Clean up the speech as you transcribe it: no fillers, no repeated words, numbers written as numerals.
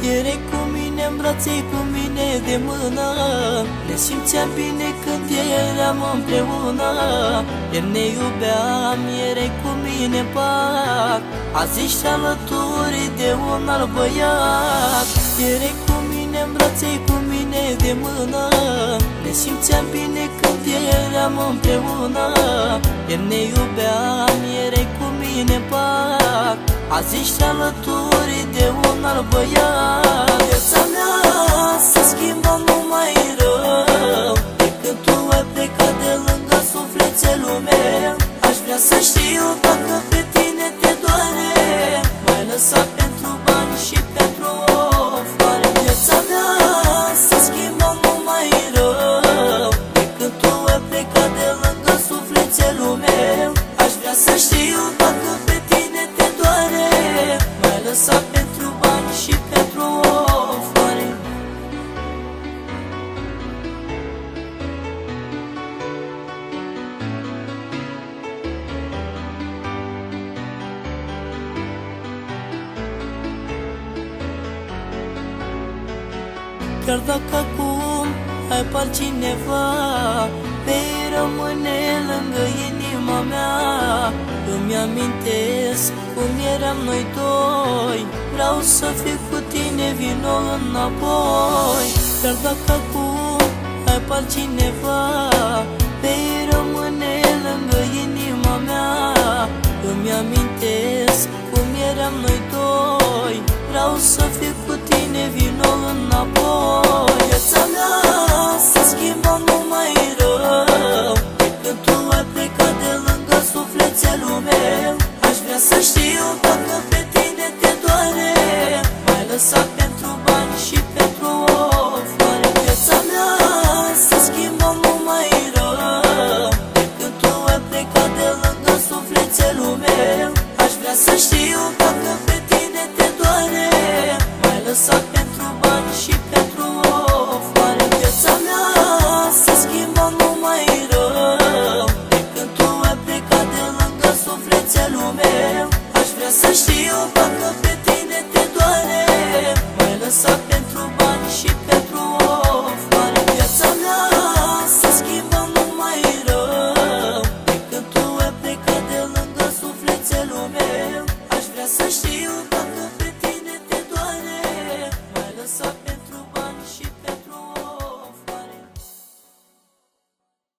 Erai cu mine în brațe, cu mine de mână, ne simțeam bine când eram împreună. Ieri ne iubeam, erai cu mine în pat, azi ești alături de un alt băiat. Erai cu mine în brațe, cu mine de mână, ne simțeam bine când eram împreună. Ieri ne iubeam, erai cu mine în pat, azi ești alături de un alt băiat. Viața mea se schimbă numai rău de când tu ai plecat de lângă sufletelul meu. Aș vrea să știu dacă pe tine te doare, m-ai lăsat pentru bani și pentru o floare. Viața mea se schimbă numai rău de când tu ai plecat de lângă sufletelul meu. Aș vrea să știu dacă pe tine te doare, m-ai lăsat pentru bani și pentru o floare. Chiar dacă acum ai pe altcineva, vei rămâne lângă inima mea. Îmi amintesc cum eram noi doi, vreau să fiu cu tine, vino înapoi. Chiar dacă acum ai pe altcineva, vei rămâne lângă inima mea. Îmi amintesc cum eram noi doi, vreau să fiu cu tine, vino înapoi. Viața mea se schimbă numai rău de când tu ai plecat de lângă sufletelul meu. Aș vrea să știu dacă pe tine te doare, m-ai lăsat pentru bani și pentru o floare. Viața mea se schimbă numai rău de când tu ai plecat de lângă sufletelul meu. Aș vrea să știu dacă pe tine te doare, m-ai lăsat